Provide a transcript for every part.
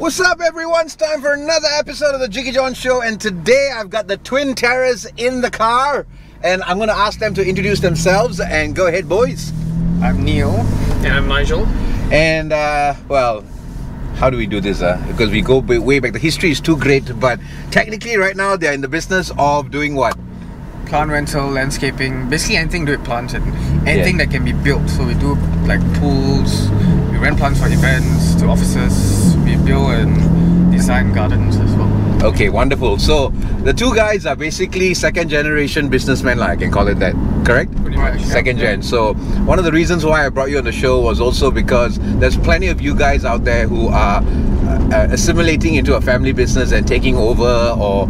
What's up, everyone? It's time for another episode of the Jiggee Jon Show, and today I've got the twin terrors in the car, and I'm going to ask them to introduce themselves. And go ahead, boys. I'm Neal. And I'm Nigel. And well, how do we do this? Because we go way back. The history is too great, but technically right now they're in the business of doing what? Plant rental, landscaping, basically anything to do with plants and anything that can be built. So we do like pools, we rent plants for events, to offices, we build and design gardens as well. Okay, wonderful. So the two guys are basically second generation businessmen, I can call it that, correct? Pretty much. Second gen. So one of the reasons why I brought you on the show was also because there's plenty of you guys out there who are assimilating into a family business and taking over, or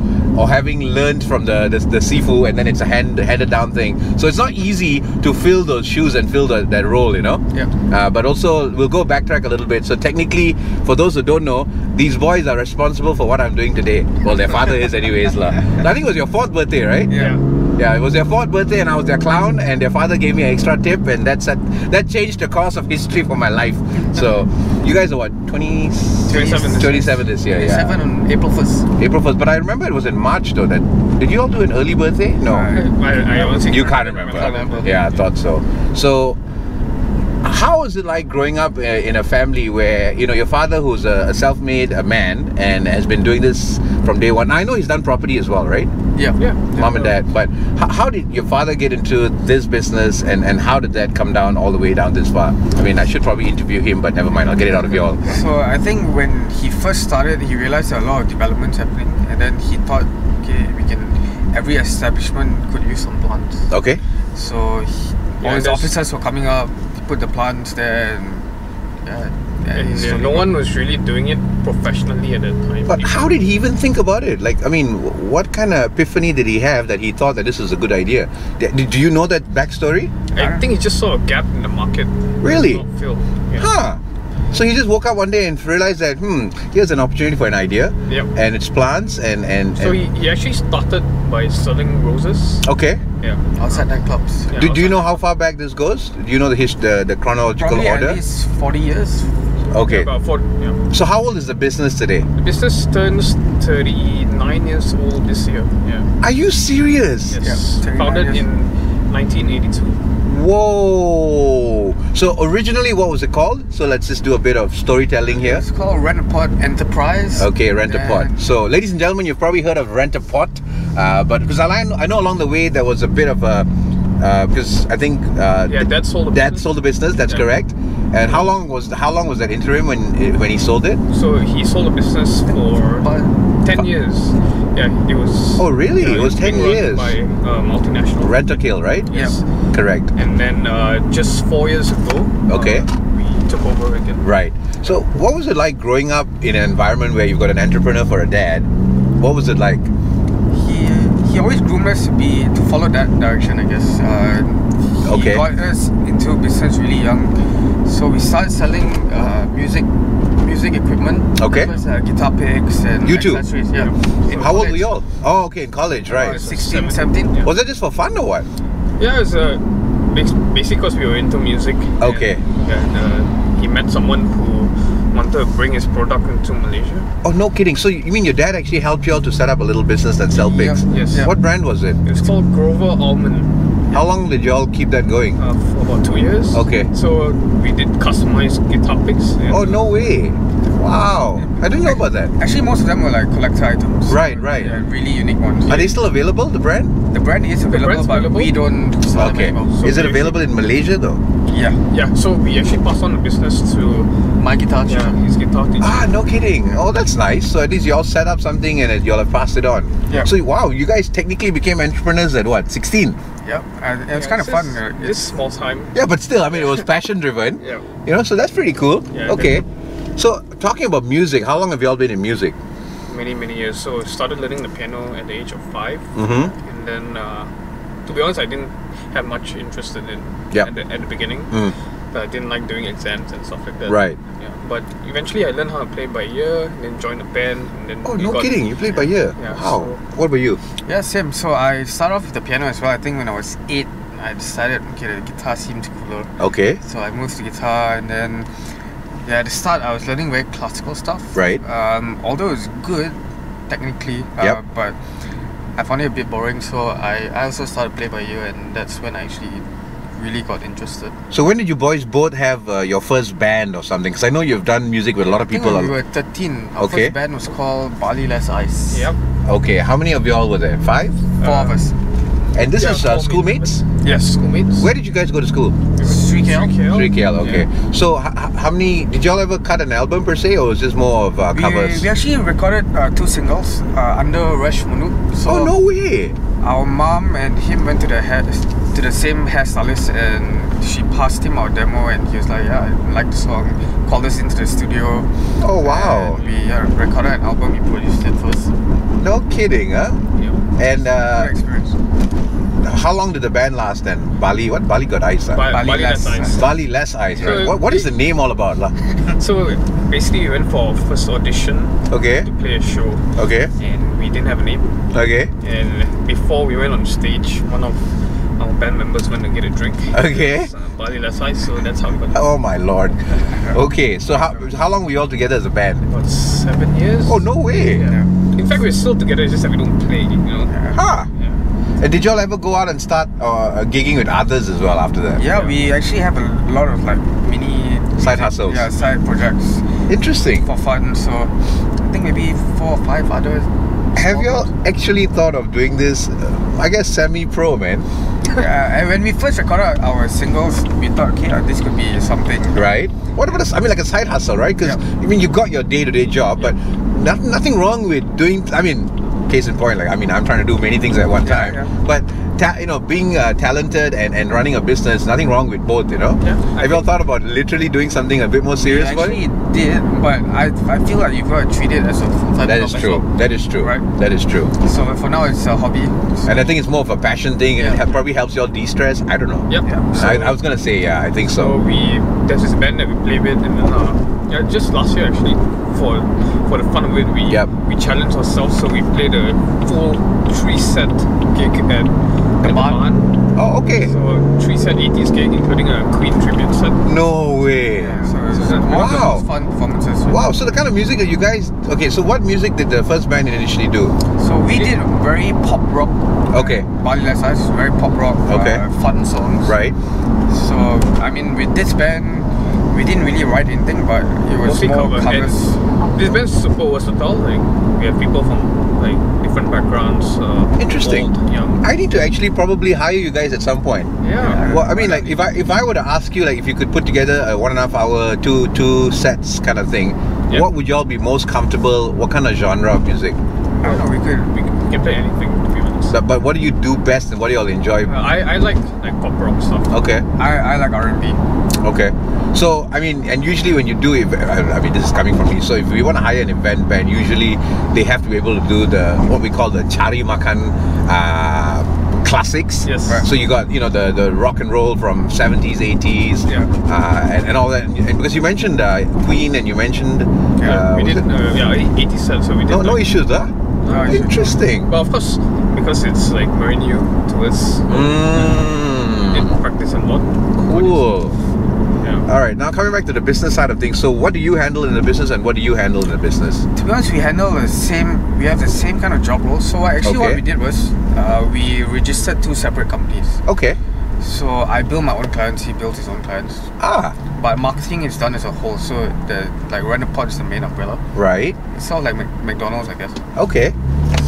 having learned from the sifu, and then it's a handed down thing. So it's not easy to fill those shoes and fill that role, you know. Yeah. But also we'll go backtrack a little bit. So technically, for those who don't know, these boys are responsible for what I'm doing today. Well, their father is anyways lah. I think it was your 4th birthday, right? Yeah. Yeah, it was their 4th birthday and I was their clown, and their father gave me an extra tip, and that changed the course of history for my life. So you guys are what, 27 this year? 27 on April 1st. April 1st, but I remember it was in March though. Did you all do an early birthday? No. I honestly You can't remember. Yeah, I thought so. So how is it like growing up in a family where, you know, your father, who's a self-made man and has been doing this from day one? I know he's done property as well, right? Yeah. Mom and dad. But how did your father get into this business, and how did that come down all the way down this far? I mean, I should probably interview him, but never mind, I'll get it out of you all. So I think when he first started, he realized there are a lot of developments happening, and then he thought, okay, every establishment could use some plants. Okay. So all his officers were coming up, he put the plants there, and no one was really doing it professionally at that time. But how did he even think about it? Like, I mean, what kind of epiphany did he have that he thought that this was a good idea? Do you know that backstory? I think he just saw a gap in the market. Really? Not filled. Yeah. Huh. So he just woke up one day and realized that, here's an opportunity for an idea. Yep. And it's plants and So he actually started by selling roses. Okay. Yeah. outside nightclubs. Yeah. Do you know how far back this goes? Do you know the chronological Probably order? at least 40 years. Okay. About 4, yeah. So how old is the business today? The business turns 39 years old this year. Yeah. Are you serious? Yes. Yeah, 39 Founded years. in 1982. Whoa! So originally, what was it called? So let's just do a bit of storytelling here. It's called Rent a Pot Enterprise. Okay, Rent a Pot. And So, ladies and gentlemen, you've probably heard of Rent a Pot, but because I know along the way there was a bit of a because I think Dad sold the Dad business. sold the business. That's correct. And how long was that interim when he sold it? So he sold the business for But 10 years. Yeah, it was. Oh, really? It was 10 being run years. by multinational. Rent-a-kill, right? Yes. Correct. And then just 4 years ago, Okay. we took over again. Right. So, what was it like growing up in an environment where you've got an entrepreneur for a dad? What was it like? he always groomed us to follow that direction, I guess. Okay. He got us into business really young, so we started selling music equipment. Okay. That was, guitar picks and You too? accessories. Yeah. In How old were college. you all? Oh, okay, in college, right. 16, 17. Yeah. Was that just for fun or what? Yeah, it's basically because we were into music. Okay. And he met someone who wanted to bring his product into Malaysia. Oh, no kidding. So you mean your dad actually helped you all to set up a little business and sell pigs? Yeah. Yes. Yeah. What brand was it? It's called Grover Almond. How long did you all keep that going? For about 2 years. Okay. So we did customized guitar picks. and- Oh, no way. Wow. I didn't know about that. Actually, most of them were like collector items. Right. Yeah, really unique ones. Are they still available, the brand? The brand is available, brand's but available. we don't sell them Okay. anymore. So Is it we available in Malaysia though? Yeah, Yeah, so we actually passed on the business to my guitar teacher. his guitar teacher. Ah, no kidding. Oh, that's nice. So at least you all set up something and you all have passed it on. Yeah. So wow, you guys technically became entrepreneurs at what, 16? Yeah, and it was kind of fun. It's small time. Yeah, but still, I mean, it was passion driven. Yeah. You know, so that's pretty cool. Yeah, Okay. So talking about music, how long have you all been in music? Many years. So I started learning the piano at the age of 5. Mm-hmm. And then, to be honest, I didn't have much interest in it Yeah. at the beginning. Mm. But I didn't like doing exams and stuff like that. Right. Yeah. But eventually I learned how to play by ear, and then joined a band, and then Oh, we no got- kidding. You played by ear. Yeah, Wow. so- What about you? Yeah, same. So I started off with the piano as well. I think when I was 8, I decided, okay, the guitar seems cooler. Okay. So I moved to guitar, and then Yeah, at the start I was learning very classical stuff. Right. Although it's good technically, Yep. but I found it a bit boring. So I also started play by ear, and that's when I actually really got interested. So when did you boys both have your first band or something? Because I know you've done music with a lot of I think people. when we were 13. Our Okay. first band was called Bali Less Ice. Yep. Okay, how many of y'all were there? 5? 4 of us. And this Yeah, is 4 schoolmates? Yes, schoolmates. Where did you guys go to school? 3KL. 3KL, okay. So how many, did y'all ever cut an album per se, or was this more of covers? We actually recorded 2 singles under Resh Munuk. So Oh, no way! our mom and him went to the same hairstylist, and she passed him our demo, and he was like, yeah, I like the song, called us into the studio. Oh, wow. And we recorded an album, we produced it first. No kidding, huh? Yeah. And Good experience. how long did the band last then? Bali got ice? Huh? Bali Less Ice. Bali Less Ice, right? So What is the name all about? Lah? So basically, we went for our first audition Okay, to play a show, okay, and we didn't have a name. okay, And before we went on stage, one of our band members went to get a drink. okay. It was, Bali Less Ice, so that's how we got. Oh my lord. Okay, so how long were you all together as a band? About 7 years. Oh, no way. Yeah. In fact, we're still together. It's just that we don't play. You know. Huh. Yeah. And did y'all ever go out and start gigging with others as well after that? Yeah, we actually have a lot of like mini Side hustles. Yeah, side projects Interesting. for fun. So I think maybe 4 or 5 others. Have y'all actually thought of doing this, I guess, semi-pro, man? And when we first recorded our singles, we thought, okay, this could be something. Right? What about like a side hustle, right? Because, Yeah. I mean, you got your day-to-day job, but nothing wrong with doing, I mean, case in point, like, I mean, I'm trying to do many things at one Yeah, time. yeah. But, being talented and running a business, nothing wrong with both, you know? Yeah, Have y'all thought about literally doing something a bit more We serious about actually it? did, but I feel like you've got to treat it as a full-time That job is as true. well. That is true. Right. That is true. So for now, it's a hobby. And I think it's more of a passion thing, and Yeah. it probably helps y'all de-stress. I don't know. Yep. Yeah. So, I was gonna say, yeah, I think so so. there's this band that we play with, and then just last year actually, for the fun of it, we challenged ourselves. So we played a full 3-set gig at the barn. Oh, okay. So 3-set 80s gig, including a Queen tribute set. No way. So it's one of the Wow. most fun performances. Wow, so the kind of music that you guys... Okay, so what music did the first band initially do? So we did very pop rock. Okay. Bali Less Ice is very pop rock. Okay. Fun songs. Right? So I mean, with this band, we didn't really write anything, but it was Mostly more cover. covers. This band's super versatile. Like we have people from like different backgrounds. Interesting. Old, young. I need to actually probably hire you guys at some point. Yeah. Well, I mean, like, if I were to ask you, like, if you could put together a 1.5 hour, two sets kind of thing, Yeah. what would y'all be most comfortable? What kind of genre of music? I don't know, we could. We can play anything, to be honest. But what do you do best, and what do y'all enjoy? I like pop rock stuff. Okay. I like R&B. Okay. So, I mean, and usually when you do it, I mean, this is coming from me. So, if we want to hire an event band, usually they have to be able to do what we call the Chari Makan classics. Yes. Right. So you got the rock and roll from 70s, 80s, Yeah. and all that. And because you mentioned Queen and you mentioned We was did it- 80 sets, so we did. no issues, huh? No issues. Interesting. Well, of course, because it's like very new to us. We did practice a lot. Cool. Yeah. All right, now coming back to the business side of things. So, what do you handle in the business, and what do you handle in the business? To be honest, we have the same kind of job role. So actually what Okay. we did was we registered 2 separate companies. Okay. So I build my own clients, he builds his own clients. Ah, But marketing is done as a whole. So the like Renderpod is the main umbrella. right. It's sort of like McDonald's, I guess. Okay.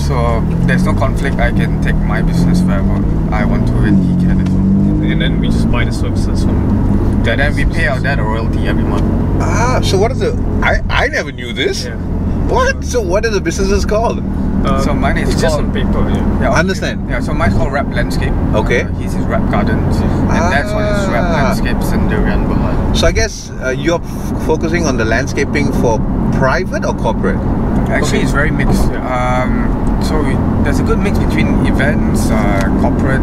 So there's no conflict. I can take my business wherever I want to, and he can as well. And then we just buy the services from. And then we pay our dad a royalty every month. Ah, so what is the? I never knew this. Yeah. What? So what are the businesses called? So mine is it's just called- on paper. Yeah. Yeah, Understand. Yeah, so mine's called Rap Landscape. Okay. He's his Rap Gardens. And that's one is Rap Ah. Landscapes and Durian Bahar. So I guess you're focusing on the landscaping for private or corporate? Actually, it's very mixed. So there's a good mix between events, corporate,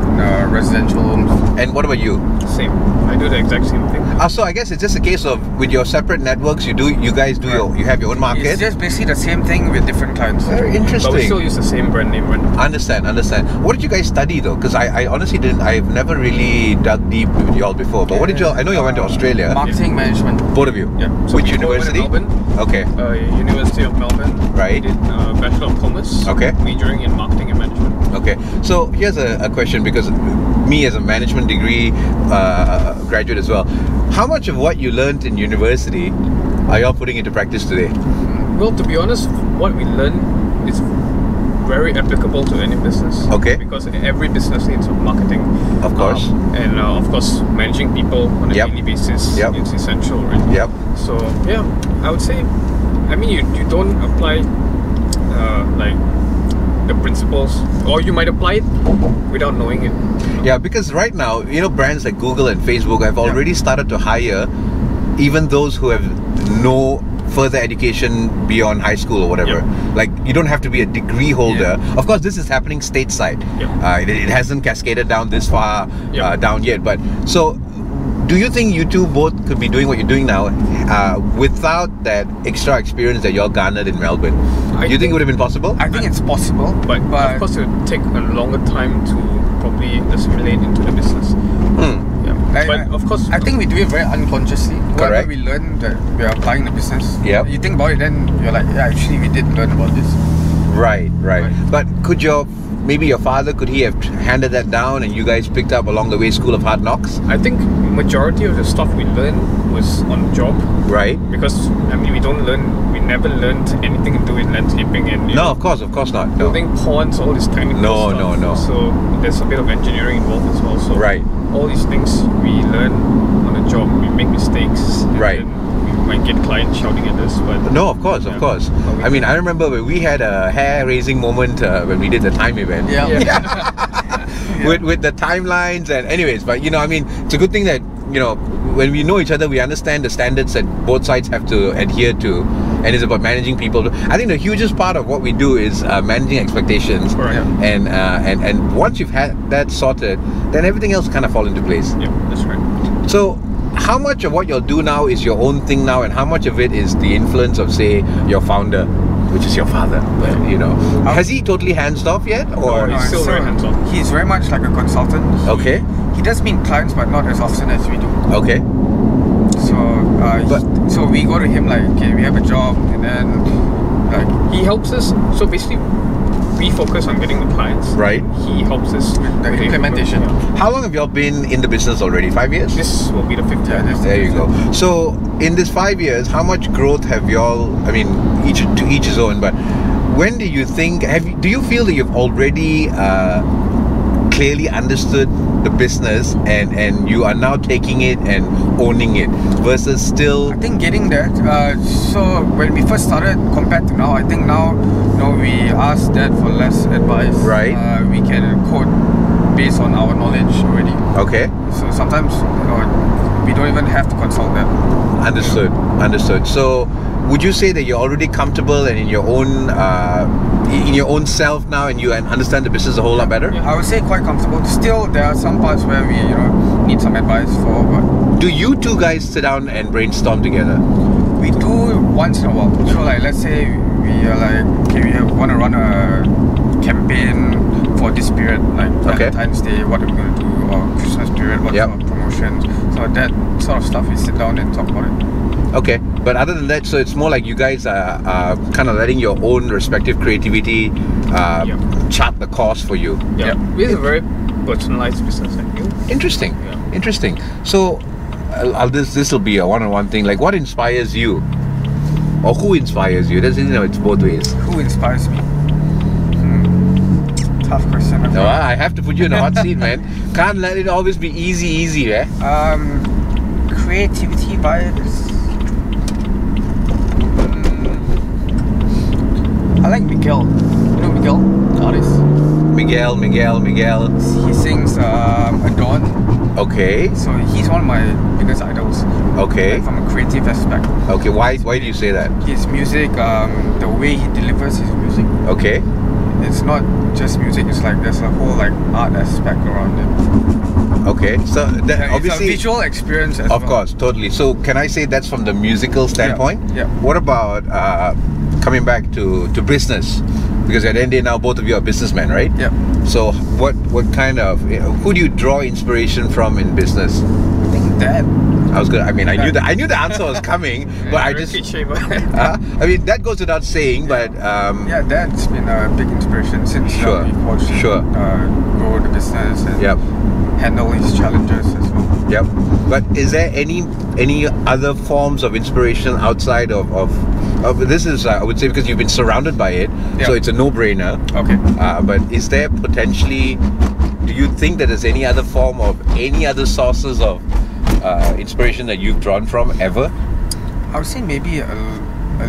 residential homes. And what about you? Same. I do the exact same thing. So I guess it's just a case of with your separate networks, you guys you have your own market. It's just basically the same thing with different clients. Very interesting. But we still use the same brand name, right? Understand. What did you guys study though? Because I honestly didn't. I've never really dug deep with y'all before. But what did you? I know you went to Australia. Marketing management. Both of you. Yeah. So Which we both went to university? Melbourne. Okay. University of Melbourne. Right. Did Bachelor of Commerce. Okay. Majoring in marketing and management. Okay. So here's a question, because me as a management degree graduate as well, how much of what you learned in university are y'all putting into practice today? Well, to be honest, what we learn is very applicable to any business. Okay. Because every business needs marketing. Of course. And of course, managing people on a daily basis is essential, right? Yep. So yeah, I would say, I mean, you don't apply like the principles, or you might apply it without knowing it. Yeah, because right now, brands like Google and Facebook have already started to hire even those who have no further education beyond high school or whatever. Like, you don't have to be a degree holder. Of course, this is happening stateside. It hasn't cascaded down this far down yet. But so, do you think you two both could be doing what you're doing now without that extra experience that y'all garnered in Melbourne? Do you think it would have been possible? I think it's possible, but of course it would take a longer time to probably assimilate into the business. But of course, I think we do it very unconsciously. Correct. Whatever we learn that we are applying the business. Yep. You think about it, then you're like, yeah, actually we did learn about this. Right. But could maybe your father, could he have handed that down and you guys picked up along the way School of Hard Knocks? I think majority of the stuff we learned was on the job. Right. Because I mean, we never learned anything to do with landscaping and of course not. Building ponds, all this technical stuff. No. So there's a bit of engineering involved as well. So all these things we learn on the job. We make mistakes. Right. We might get clients shouting at us, but no, of course. I mean, I remember when we had a hair-raising moment when we did the time event. With the timelines and anyways, but I mean, it's a good thing that when we know each other, we understand the standards that both sides have to adhere to, and it's about managing people. I think the hugest part of what we do is managing expectations, and once you've had that sorted, then everything else kind of fall into place. Yeah, that's right. So, how much of what you'll do now is your own thing now, and how much of it is the influence of, say, your founder, which is your father? But, has he totally hands off yet, or he's still very hands off? He's very much like a consultant. Okay. He does meet clients, but not as often as we do. Okay. So we go to him like, okay, we have a job, and then he helps us. So basically, we focus on getting the clients. Right. He helps us with the implementation. How long have y'all been in the business already? 5 years? This will be the 5th year. There you go. So in this 5 years, how much growth have y'all? I mean, each his own. But when do you think? Do you feel that you've already clearly understood the business and you are now taking it and owning it versus still? I think getting there. So when we first started compared to now, I think now we ask Dad for less advice. Right. We can code based on our knowledge already. Okay. So sometimes we don't even have to consult them. Understood. So would you say that you're already comfortable and in your own self now, and you understand the business a whole lot better? I would say quite comfortable. Still, there are some parts where we need some advice for. But do you two guys sit down and brainstorm together? We do once in a while. So like, let's say we are like, okay, we want to run a campaign for this period, like Valentine's Day, what are we going to do, or Christmas period, what sort of promotions. So that sort of stuff, we sit down and talk about it. Okay, but other than that, so it's more like you guys are kind of letting your own respective creativity chart the course for you. Yeah, it's a very personalized business, I feel. Interesting. So, this will be a one-on-one thing. Like, what inspires you, or who inspires you? It's both ways. Who inspires me? Tough question. No, I have to put you in a hot seat, man. Can't let it always be easy, eh? Creativity vibes. I like Miguel. You know Miguel? Artist. Miguel. He sings Adorn. Okay. So he's one of my biggest idols. Okay. Like, from a creative aspect. Okay. Why do you say that? His music, the way he delivers his music. Okay. It's not just music. It's like there's a whole art aspect around it. Okay, so that Yeah, obviously it's a visual experience as of well. course, totally. So can I say that's from the musical standpoint? Yeah. What about coming back to business? Because at the end of the day now both of you are businessmen, right? Yeah. So what kind of who do you draw inspiration from in business? I think that. I knew the answer was coming, but I just Cliche, but I mean that goes without saying, but Yeah, that's been a big inspiration since Sure, we've watched sure. grow the business and Yep. handle these challenges as well. Yep. But is there any other forms of inspiration outside of this is I would say because you've been surrounded by it, so Yeah. it's a no-brainer. Okay. But is there potentially? Do you think that there's any other form of any other sources of inspiration that you've drawn from ever? I would say maybe a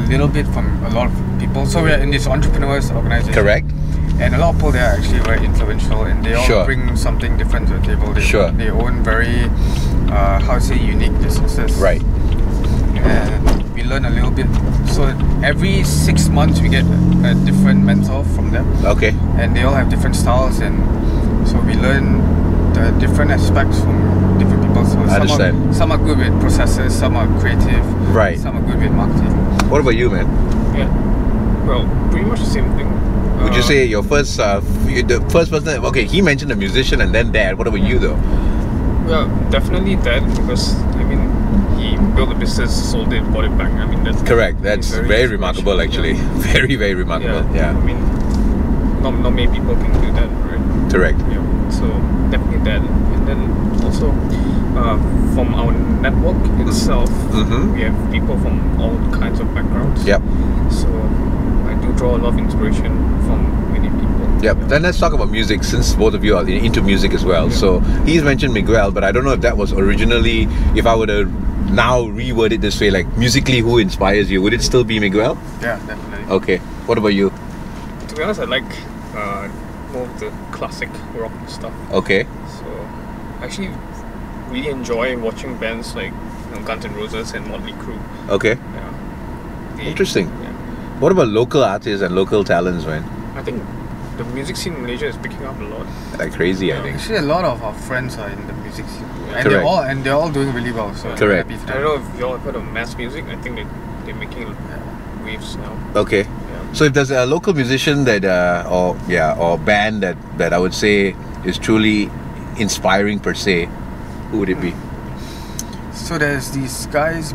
little bit from a lot of people. So we're in this entrepreneurs organization. Correct. And a lot of people there are actually very influential, and they all Sure. bring something different to the table. They own very, unique businesses. Right. And we learn a little bit. So every 6 months we get a different mentor from them, Okay. and they all have different styles, and so we learn the different aspects from different people. So Understand. some are good with processes, some are creative, Right. some are good with marketing. What about you, man? yeah. Well, pretty much the same thing. Would you say your first, the first person? Okay, he mentioned a musician and then dad. What about you though? Well, definitely that, because I mean, he built a business, sold it, bought it back. I mean, that's Correct. That's it's very remarkable, actually. Yeah. Very, very remarkable. Yeah. Yeah. I mean, not many people can do that, right? Correct. Yeah. So definitely that, and then also from our network itself, Mhm. we have people from all kinds of backgrounds. Yep. So I do draw a lot of inspiration from many people. Yep. Then let's talk about music, since both of you are into music as well. Yeah. So he's mentioned Miguel, but I don't know if that was originally. If I were to now reword it this way, like musically, who inspires you? Would it still be Miguel? Yeah, definitely. Okay. What about you? To be honest, I like more of the classic rock stuff. Okay. So I actually really enjoy watching bands like Guns N' Roses and Motley Crue. Okay. Yeah. Interesting. Yeah. What about local artists and local talents, man? I think the music scene in Malaysia is picking up a lot. Like crazy, I Yeah. think. Actually, a lot of our friends are in the music scene, and Correct. they're all doing really well. So I'm Correct. happy for I them. don't know if you all have heard of mass music. I think they're making waves now. Okay. Yeah. So if there's a local musician that or band that I would say is truly inspiring per se, who would it be? So there's these guys,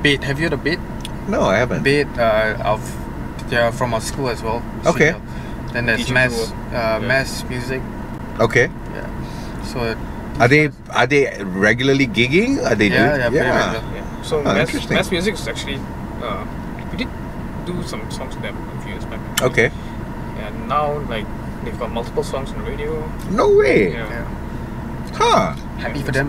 Bait. Have you heard of Bait? No, I haven't. Bait, they're from our school as well. Okay. Then there's Teaching mass, school. Yeah. mass music. Okay. Yeah. So Are they regularly gigging? Are they yeah, doing? yeah, pretty regular. Yeah. So Oh, interesting. mass music is actually we did do some songs with them a few years back. Okay. And now like they've got multiple songs on the radio. No way. Yeah. Yeah. Huh. Happy for them.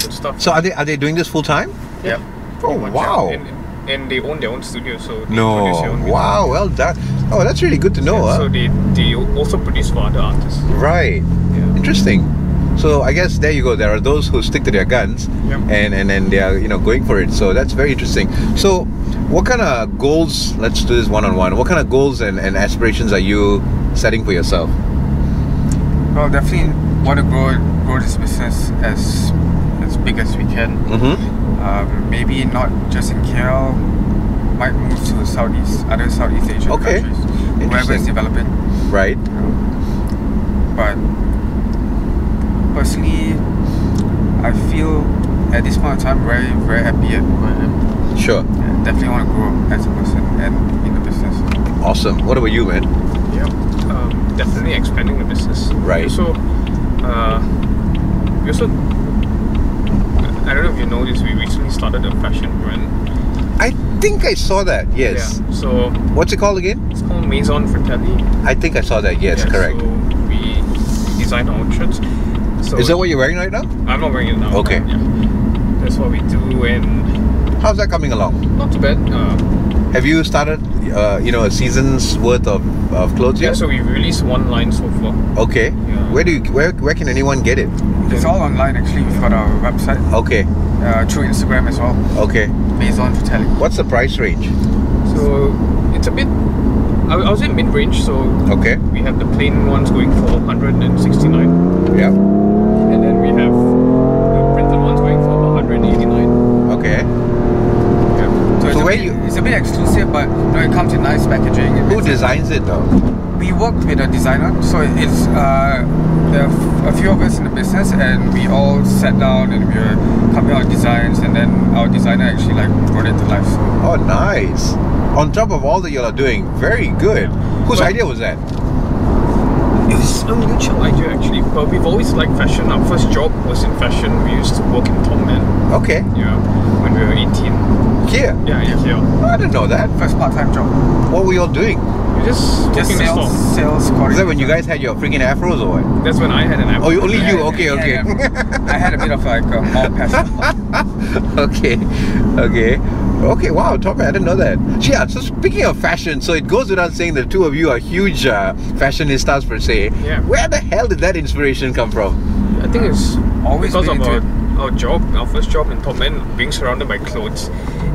Good stuff. So are they doing this full time? Yeah. Oh, Pretty much, wow. yeah. And they own their own studio, so they produce their No. own music. Wow. Well done. Oh, that's really good to know. Yeah, Huh? so they also produce for other artists. Right. Yeah. Interesting. So I guess there you go. There are those who stick to their guns, Yep. and then they are going for it. So that's very interesting. So, what kind of goals? Let's do this one on one. What kind of goals and aspirations are you setting for yourself? Well, definitely want to grow this business as big as we can. Mm-hmm. Maybe not just in KL. Might move to other Southeast Asian Okay. countries, wherever Interesting. it's developing. Right. But personally, I feel at this point in time very, very happy at where I am. Sure. Yeah, definitely want to grow as a person and in the business. Awesome. What about you, man? Yeah. Definitely expanding the business. Right. We also I don't know if you know this, we recently started a fashion brand. I think I saw that. Yes. Yeah. So What's it called again? it's called Maison Fratelli. I think I saw that. Yes, Yeah, correct. So we design our own shirts. So Is that what you're wearing right now? I'm not wearing it now. Okay. Yeah. That's what we do, and How's that coming along? not too bad. Have you started, a season's worth of clothes Yeah. yet? So we released one line so far. Okay. Yeah. Where can anyone get it? It's all online actually. We've got our website Okay. through Instagram as well. Okay. Maison Fratelli. What's the price range? So it's a bit. I was in mid-range, so Okay. we have the plain ones going for 169, Yeah. and then we have it's a bit exclusive, but it comes in nice packaging. Who designs it though? We worked with a designer, so it's there are a few of us in the business, and we all sat down and we were coming out with designs, and then our designer actually brought it to life. So. Oh, nice! On top of all that you are doing, very good. Whose idea was that? It was a mutual idea actually, but we've always liked fashion. Our first job was in fashion. We used to work in Top Man. Okay. Yeah, when we were 18. Here? Yeah, here. Oh, I didn't know that. First part-time job. What were you all doing? We just working in the store. Sales. Is that when you guys had your freaking afros or what? That's when I had an app. Oh, only you? Okay. Yeah. I had a bit of like more passion. Okay, wow, Top Man, I didn't know that. Yeah, so speaking of fashion, so it goes without saying the two of you are huge fashionistas per se. Yeah. Where the hell did that inspiration come from? I think it's Always because been of into our job, our first job in Top Man, being surrounded by clothes.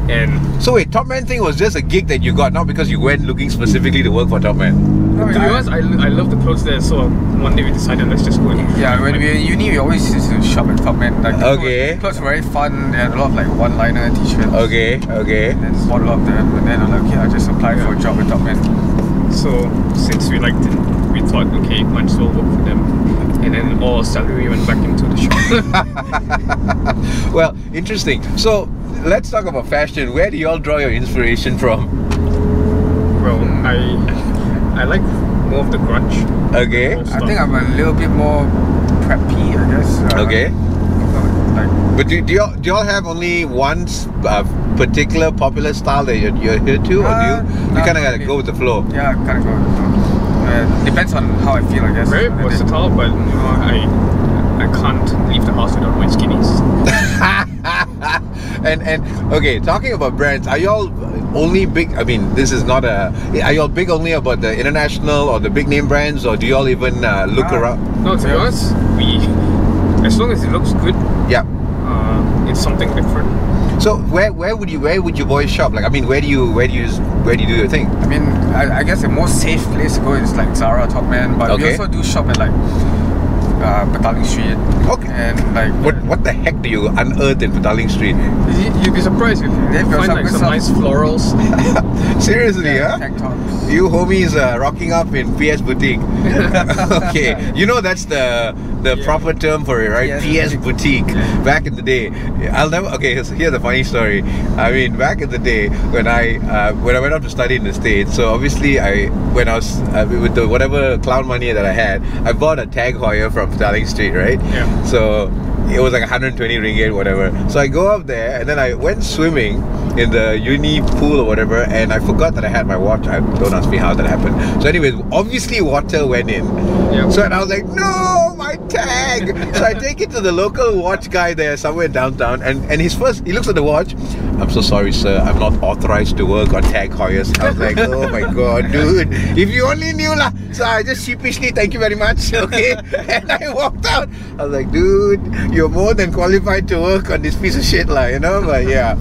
And So wait, Top Man thing was just a gig that you got, not because you went looking specifically to work for Top Man. to be honest, I love the clothes there, so one day we decided let's just go in. Yeah, when we were in uni, we always used to shop at Top Man. Like, Okay. clothes were very fun. They had a lot of like one-liner t-shirts. Okay. And then bought a lot of them, and then I'm like, okay, I'll just apply for a job at Top Man. So since we liked it, we thought, okay, might as well work for them. And then all our salary went back into the shop. Well, interesting. So let's talk about fashion. Where do you all draw your inspiration from? Well, I like more of the grunge. Okay. I think I'm a little bit more preppy, I guess. Okay. Like, But do you all have only one particular popular style that you're here to, or do you kind of gotta go with the flow? yeah, kind of go with the flow. Depends on how I feel, I guess. Very versatile, but I can't leave the house without my skinnies. and okay, talking about brands, are y'all only big? I mean, this is not a. Are y'all big only about the international or the big name brands, or do y'all even look around? No, to be honest, as long as it looks good, Yeah. it's something different. So where would you boys shop? Like, I mean, where do you do your thing? I mean, I guess the most safe place to go is like Zara, Top Man, but we Okay. also do shop at like Petaling Street. Okay. And like What the heck do you unearth in Petaling Street? You'd be surprised if you They've got find some like good some stuff. nice florals. Seriously, huh? tank tops. You homies rocking up in PS Boutique. Okay, you know that's the proper term for it, right? PS Boutique. Back in the day, I'll never. Okay, here's a funny story. I mean, back in the day when I went out to study in the States, so obviously when I was with the whatever clown money that I had, I bought a Tag Heuer from Petaling Street, right? Yeah. So it was like 120 ringgit, whatever. So I go up there and then I went swimming in the uni pool or whatever, and I forgot that I had my watch. Don't ask me how that happened. So anyways, obviously water went in. Yep. So and I was like, no, my tag. So I take it to the local watch guy there somewhere in downtown, and he looks at the watch. I'm so sorry, sir, I'm not authorized to work on Tag Heuers. I was like, oh my god, dude, if you only knew lah. So I just sheepishly, thank you very much, okay, and I walked out. I was like, dude, you're more than qualified to work on this piece of shit lah, you know. But yeah,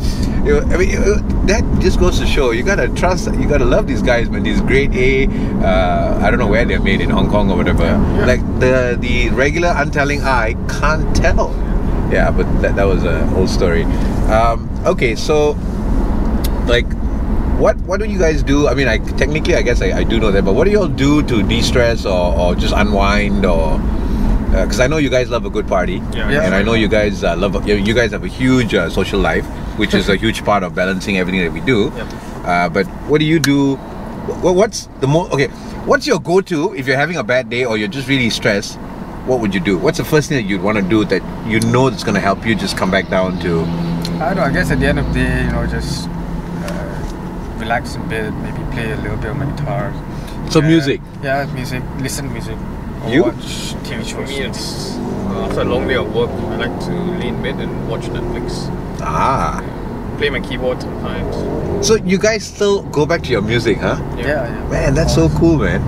that just goes to show you gotta trust, you gotta love these guys, man. These grade A, I don't know where they're made, in Hong Kong or whatever. Yeah. Like the regular untelling eye can't tell. Yeah, but that was a whole story. Okay, so like, what do you guys do? I mean, I guess I do know that, but what do you all do to de-stress or just unwind, or because I know you guys love a good party, and I know you guys you guys have a huge social life, which is a huge part of balancing everything that we do. Yep. But what do you do? What's the what's your go-to if you're having a bad day or you're just really stressed? What would you do? What's the first thing that you'd want to do that you know that's going to help you just come back down to? I don't know, I guess at the end of the day, just relax in bed, maybe play a little bit on my guitar. So music? Yeah, music, listen to music. Or You? watch TV For shows. me, it's after a long day of work, I like to lay in bed and watch Netflix. Ah. Play my keyboard sometimes. So you guys still go back to your music, huh? Yeah. Man, that's so cool, man.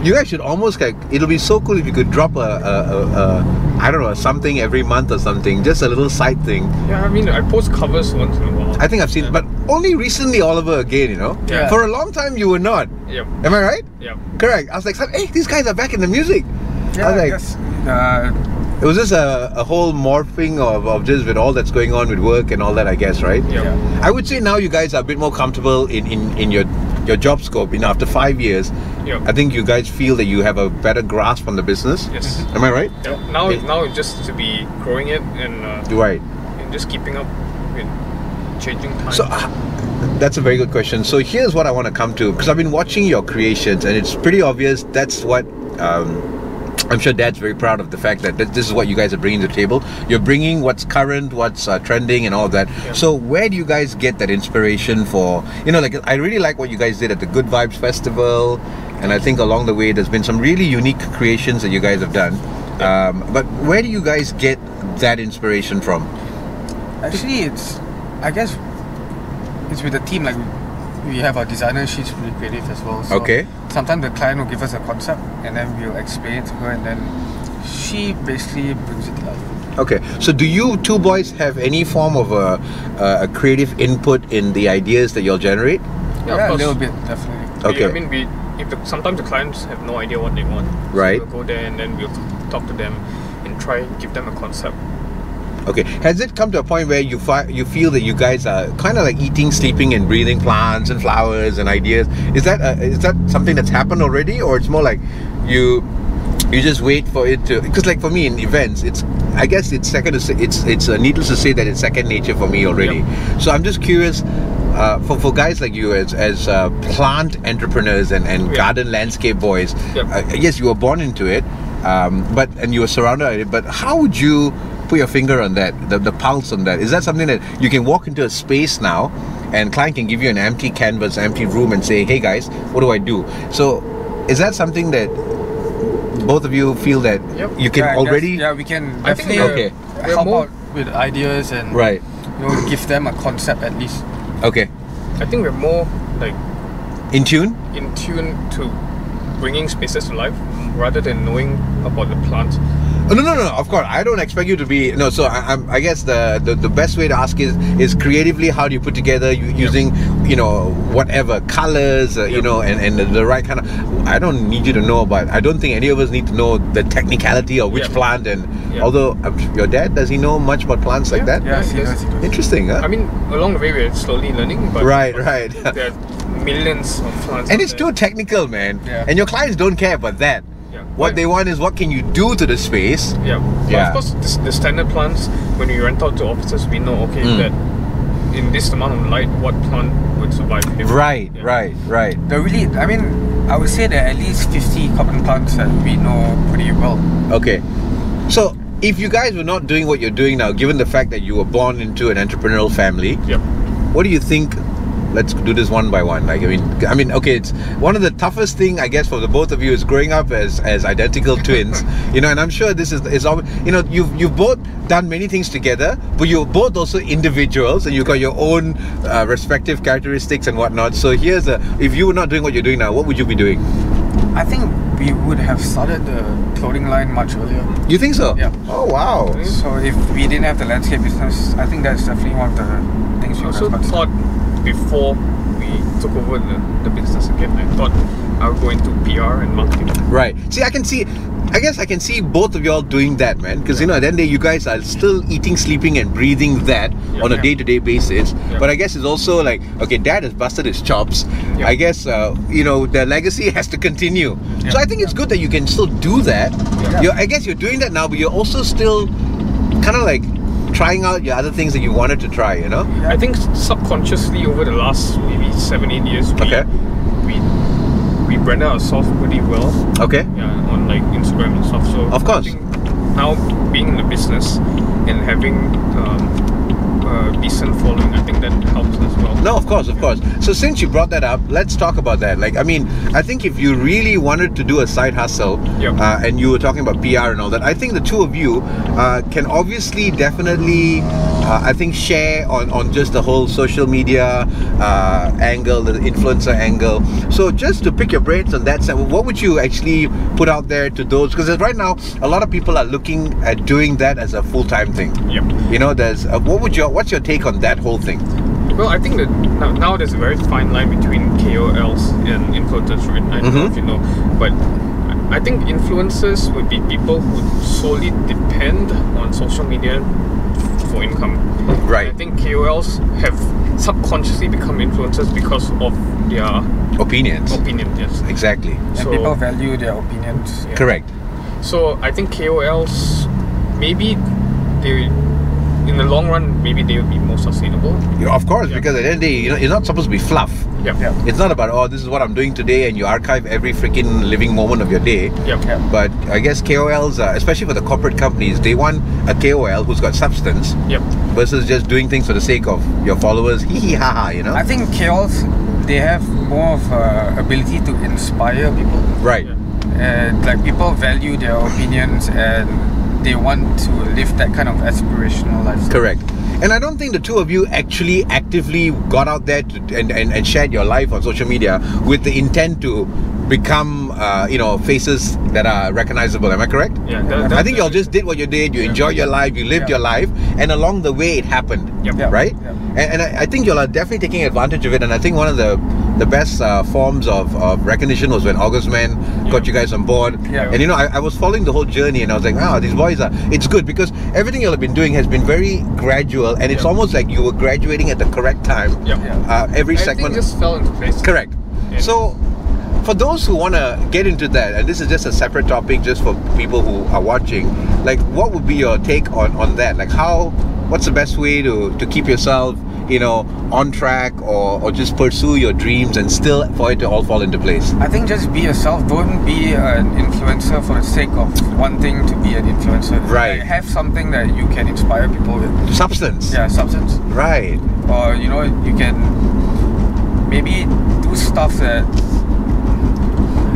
You guys should almost it'll be so cool if you could drop I don't know, something every month or something, just a little side thing. Yeah, I mean, I post covers once in a while. I think I've seen, but only recently all over again, you know? Yeah. For a long time you were not. Yep. Am I right? Yep. Correct. I was like, hey, these guys are back in the music. Yeah, I was I like, guess It was just a whole morphing of just with all that's going on with work and all that, I guess, right? Yeah. I would say now you guys are a bit more comfortable in your job scope. After 5 years, I think you guys feel that you have a better grasp on the business. Yes. Am I right? Yeah. Now just to be growing it and right. And just keeping up with changing times. So that's a very good question. So here's what I want to come to, because I've been watching your creations and it's pretty obvious that's what I'm sure Dad's very proud of the fact that this is what you guys are bringing to the table. You're bringing what's current, what's trending and all of that. Yeah. So where do you guys get that inspiration for, like I really like what you guys did at the Good Vibes Festival, and I think along the way there's been some really unique creations that you guys have done. But where do you guys get that inspiration from? Actually, I guess it's with the team. Like we have our designer, she's really creative as well. So Okay. sometimes the client will give us a concept and then we'll explain it to her, and then she basically brings it to life. Okay, so do you two boys have any form of a creative input in the ideas that you'll generate? Yeah, of a course. little bit, definitely. Okay. Sometimes the clients have no idea what they want. Right. So we'll go there and then we'll talk to them and try and give them a concept. Okay, has it come to a point where you feel that you guys are kind of like eating, sleeping and breathing plants and flowers and ideas? Is that something that's happened already, or it's more like you just wait for it to? Because like for me in events, it's needless to say that it's second nature for me already. Yep. So I'm just curious, for guys like you as plant entrepreneurs and garden landscape boys. Yep. Yes, you were born into it, and you were surrounded by it. But how would you put your finger on that, the pulse on that? Is that something that you can walk into a space now and client can give you an empty canvas, empty room and say, hey guys, what do I do? So is that something that both of you feel that you can already? We can I think definitely we're help more out with ideas and Right. give them a concept at least. Okay. I think we're more like In tune? in tune to bringing spaces to life rather than knowing about the plants. Oh, no, of course I don't expect you to be so I guess the best way to ask is creatively, how do you put together using whatever colors and the right kind of. I don't need you to know about, I don't think any of us need to know the technicality of which plant, and although your dad, does he know much about plants like that? Yes, he does. Interesting, huh? I mean, along the way we're slowly learning, but Right. there are millions of plants And out it's there. too technical, man. Yeah. And your clients don't care about that. What they want is, what can you do to the space? Yeah. But of course, the standard plants, when we rent out to offices, we know, that in this amount of light, what plant would survive. Right. I would say there are at least 50 common plants that we know pretty well. Okay. So, if you guys were not doing what you're doing now, given the fact that you were born into an entrepreneurial family, what do you think? Let's do this one by one. Like, I mean, okay, it's one of the toughest thing, I guess, for the both of you is growing up as identical twins. And I'm sure this is always, you've both done many things together, but you're both also individuals, and you've got your own respective characteristics and whatnot. So if you were not doing what you're doing now, what would you be doing? I think we would have started the clothing line much earlier. You think so? Yeah. Oh, wow. So if we didn't have the landscape business, I think that's definitely one of the things we would also have considered. thought before we took over the business again, I thought I would go into PR and marketing. Right. See, I guess I can see both of y'all doing that, man. Because at the end of the day, you guys are still eating, sleeping, and breathing that on a day-to-day basis. Yeah. But I guess it's also like, okay, Dad has busted his chops. Yeah. I guess the legacy has to continue. Yeah. So I think it's good that you can still do that. Yeah. I guess you're doing that now, but you're also still kind of like trying out your other things that you wanted to try. Yeah. I think subconsciously over the last maybe 7-8 years, we branded ourselves pretty well. Okay. Yeah, on like Instagram and stuff. So Of course. I think now being in the business and having a decent following, I think that helps as well. No, of course. So since you brought that up, let's talk about that. Like, I mean, I think if you really wanted to do a side hustle, and you were talking about PR and all that, I think the two of you can obviously definitely, I think, share on just the whole social media angle, the influencer angle. So just to pick your brains on that side, what would you actually put out there to those? Because right now, a lot of people are looking at doing that as a full-time thing. There's what's your take on that whole thing? Well, I think that now there's a very fine line between KOLs and influencers, right? I don't know if you know, but I think influencers would be people who solely depend on social media for income. Right. I think KOLs have subconsciously become influencers because of their Opinions. yes. Exactly. And people value their opinions. Yeah. Correct. So I think KOLs, maybe they, in the long run, maybe they will be more sustainable. Yeah, of course, because at the end of the day, you're not supposed to be fluff. Yeah. It's not about, oh, this is what I'm doing today, and you archive every freaking living moment of your day. Yeah. But I guess KOLs, especially for the corporate companies, they want a KOL who's got substance Yep. versus just doing things for the sake of your followers. Hee hee ha ha, you know? I think KOLs, they have more of ability to inspire people. Right. And like people value their opinions and they want to live that kind of aspirational lifestyle. Correct. And I don't think the two of you actually actively got out there and shared your life on social media with the intent to become, faces that are recognizable. Am I correct? Yeah. I think y'all just did what you did. You enjoyed your life. You lived your life, and along the way, it happened. Yep. Right? Yep. And I think y'all are definitely taking advantage of it. And I think one of the best forms of recognition was when August Man got you guys on board. Yeah. And I was following the whole journey, and I was like, wow, these boys are. It's good because everything y'all have been doing has been very gradual, and it's almost like you were graduating at the correct time. Yep. Every Everything segment just fell into place. correct. Yeah. So, for those who want to get into that, and this is just a separate topic just for people who are watching, like what would be your take on that? Like what's the best way to keep yourself, on track or just pursue your dreams and still for it to all fall into place? I think just be yourself. Don't be an influencer for the sake of wanting to be an influencer. Right. Like, have something that you can inspire people with. Substance. Yeah, substance. Right. Or you can maybe do stuff that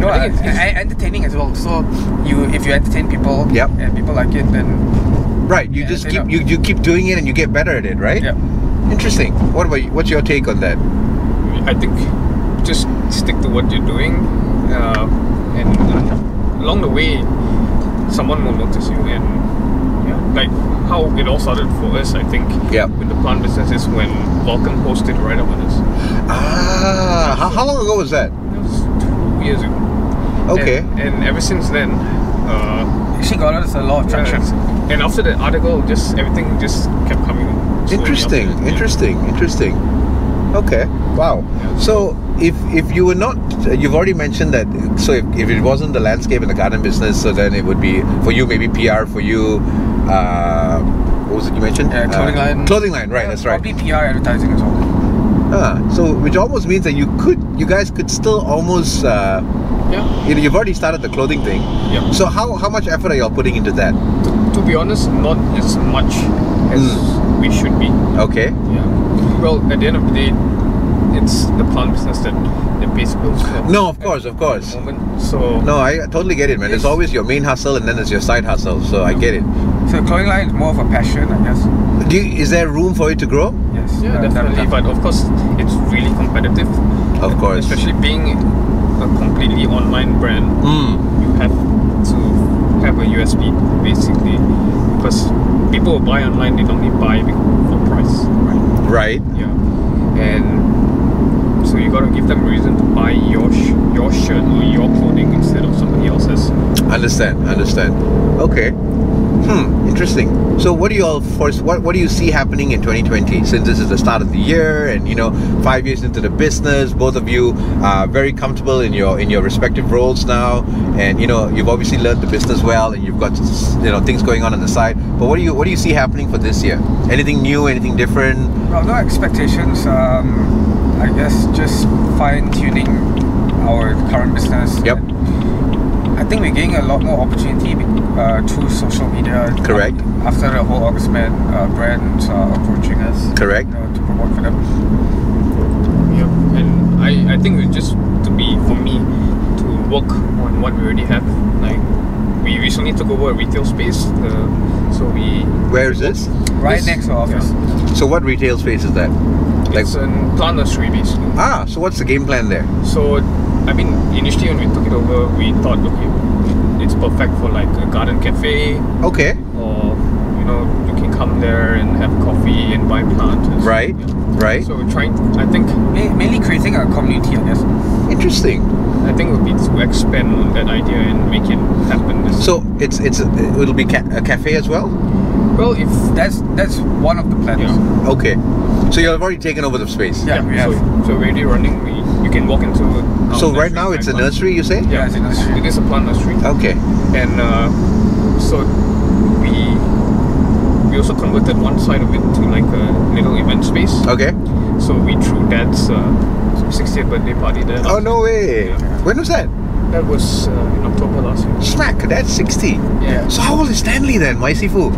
I think it's entertaining as well. So if you entertain people and people like it, then Right. You just keep you keep doing it and you get better at it, right? yeah. Interesting. What about you? What's your take on that? I think just stick to what you're doing, and along the way, someone will notice you. And like how it all started for us, I think, with the plant business is when Vulcan posted a write-up on us. How long ago was that? It was 2 years ago. Okay. And ever since then, She got us a lot of traction. and after that article, just everything just kept coming. Interesting. Okay. Wow. So if you were not, you've already mentioned that. So if it wasn't the landscape and the garden business, so then it would be for you maybe PR for you. What was it you mentioned? Clothing line. Clothing line. Right. That's right. Probably PR advertising as well. So which almost means that you guys could still almost. You've already started the clothing thing. Yeah. So how much effort are y'all putting into that? To be honest, not as much as we should be. Okay. Yeah. Well, at the end of the day, it's the plant business that pays bills. No, of course. At the moment. So No, I totally get it, man. There's always your main hustle and then there's your side hustle. So I get it. So clothing line is more of a passion, I guess. Is there room for it to grow? Yes. yeah, definitely. But of course, it's really competitive. Of course. Especially being a completely online brand, you have to have a USP basically, because people who buy online, they normally buy for price, right? Right. Yeah, and so you gotta give them a reason to buy your shirt or your clothing instead of somebody else's. Understand. Okay. Interesting. So what do you all what do you see happening in 2020, since this is the start of the year and 5 years into the business, both of you are very comfortable in your respective roles now, and you've obviously learned the business well and you've got things going on the side, but what do you see happening for this year? Anything new, anything different? Well, no expectations. I guess just fine-tuning our current business. Yep. I think we're getting a lot more opportunity through social media. Correct. After the whole August Man brands are approaching us. Correct. To promote for them. Yeah, and I think it's just for me to work on what we already have. Like we recently took over a retail space, Where is this? Right next to our office. Yeah. So what retail space is that? It's a plant nursery basically. So what's the game plan there? So, I mean, initially when we took it over, we thought, okay, it's perfect for like a garden cafe. Okay. Or, you can come there and have coffee and buy plants. Right. Yeah. Right. So we're trying, I think... Mainly creating a community, I guess. Interesting. I think it would be to expand on that idea and make it happen. So it'll be a cafe as well? Well, if That's one of the plans. Yeah. Okay. So you've already taken over the space? Yeah, we have. So already running, you can walk into it. So right now it's a nursery, you say? Yeah, it's a nursery. It is a plant nursery. Okay. And so we also converted one side of it to like a little event space. Okay. So we threw Dad's 60th birthday party there. Oh, no way. Yeah. When was that? That was in October last year. Smack, that's 60. Yeah. So how old is Stanley then, my Sifu?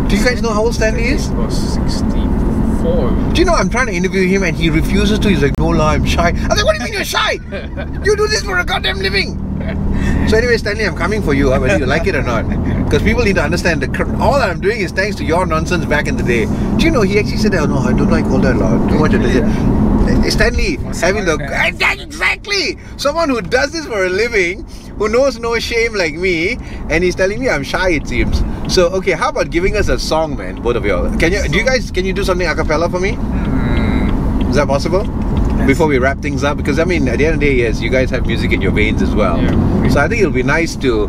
Do you guys know how old Stanley is? He was 64. Do you know, I'm trying to interview him and he refuses to. He's like, no lah, I'm shy. I was like, what do you mean you're shy? You do this for a goddamn living. So anyway, Stanley, I'm coming for you, whether you like it or not. Because people need to understand that all that I'm doing is thanks to your nonsense back in the day. Do you know, he actually said, oh no, I don't like all that lah. Too much attention. Stanley having the... Exactly! Someone who does this for a living, who knows no shame like me, and he's telling me I'm shy, it seems. So, okay, how about giving us a song, man, both of y'all? Can you do something a cappella for me? Is that possible? Yes. Before we wrap things up? Because, I mean, at the end of the day, yes, you guys have music in your veins as well. Yeah. So I think it'll be nice to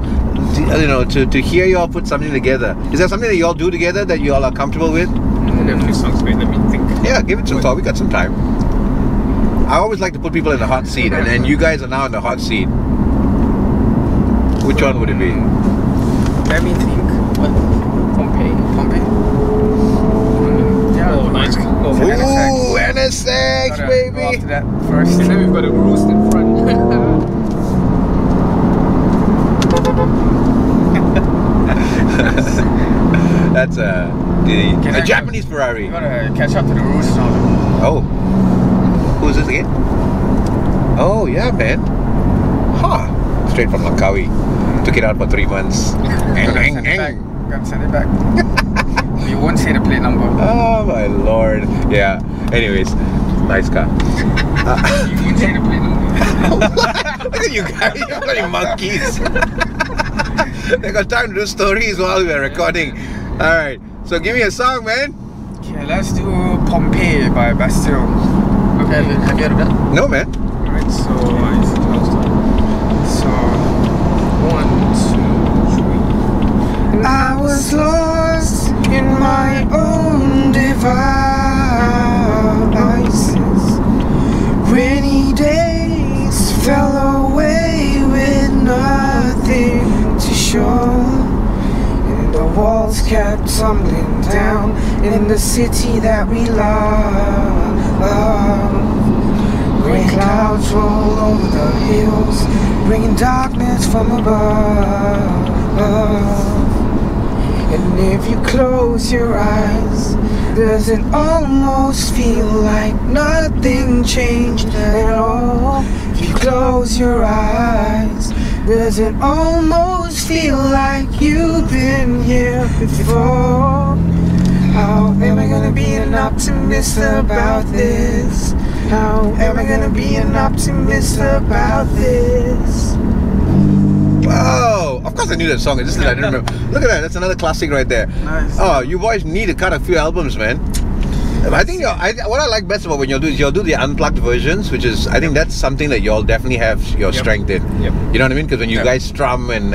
hear y'all put something together. Is there something that y'all do together that y'all are comfortable with? Definitely sounds great. Let me think. Yeah, give it some thought. We got some time. I always like to put people in the hot seat, and then you guys are now in the hot seat. Which one would it be? Let me think. What? Pompeii? Yeah. Oh, nice. Oh, Ooh, NSX, baby! Go after that first. And then we've got a roost in front. That's a Japanese Ferrari. You gotta catch up to the roost now. Oh. Who is this again? Oh, yeah, man. Huh. Straight from Langkawi. Took it out for 3 months. Gotta send it back. You won't say the plate number. Oh, my lord. Yeah. Anyways, nice car. You won't say the plate number. Look at you guys. You're bloody monkeys. They got time to do stories while we're recording. Alright. So give me a song, man. Okay, let's do Pompeii by Bastille. Okay, have you heard of that? No, man. Alright, so I'll start. So 1, 2, 3. I was lost in my own devices. Rainy days fell away with nothing to show. And the walls kept tumbling down in the city that we love. Gray clouds roll over the hills, bringing darkness from above. And if you close your eyes, does it almost feel like nothing changed at all? If you close your eyes, does it almost feel like you've been here before? How am I gonna be an optimist about this? How am I gonna be an optimist about this? Whoa! Of course I knew that song. It's just that I didn't remember. Look at that. That's another classic right there. Nice. Oh, you boys need to cut a few albums, man. I think what I like best about when y'all do the unplugged versions, which is, I think that's something that y'all definitely have your strength in. Yep. You know what I mean? Because when you guys strum and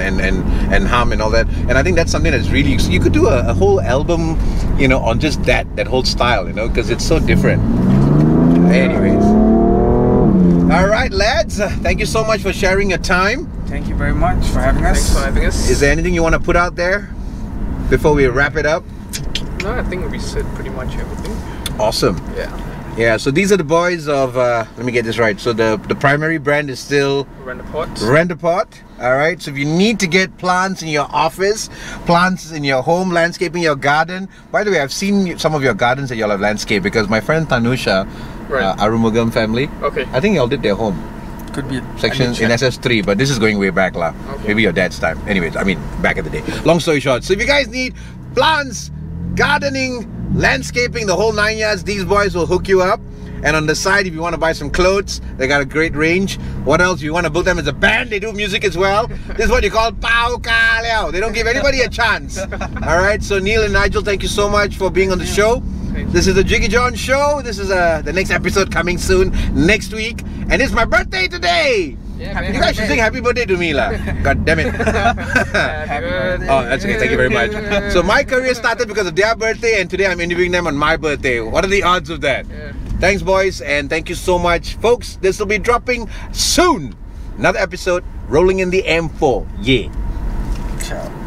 hum and all that, and I think that's something that's really, you could do a whole album, you know, on just that whole style, you know, because it's so different. Anyways. All right, lads. Thank you so much for sharing your time. Thank you very much for having us. Thanks for having us. Is there anything you want to put out there before we wrap it up? No, I think we said pretty much everything. Awesome. Yeah, so these are the boys of, let me get this right. So the primary brand is still Rent-A-Pot. All right, so if you need to get plants in your office, plants in your home, landscaping your garden. By the way, I've seen some of your gardens that y'all have landscaped because my friend Tanusha, Arumugam family, I think y'all did their home. Could be section in SS3, but this is going way back lah. Maybe your dad's time. Anyways, I mean, back in the day. Long story short, so if you guys need plants, gardening, landscaping, the whole 9 yards, these boys will hook you up. And on the side, if you want to buy some clothes, they got a great range. What else? You want to book them as a band? They do music as well. This is what you call Pao Ka Liao. They don't give anybody a chance. Alright, so Neal and Nigel, thank you so much for being on the show. This is the Jiggee Jon Show. This is the next episode coming soon, next week. And it's my birthday today. Yeah, You guys should sing happy birthday to me lah. God damn it. Happy birthday. Oh, that's okay. Thank you very much. So my career started because of their birthday, and today I'm interviewing them on my birthday. What are the odds of that? Yeah. Thanks, boys, and thank you so much, folks. This will be dropping soon. Another episode rolling in the M4. Yeah. Ciao.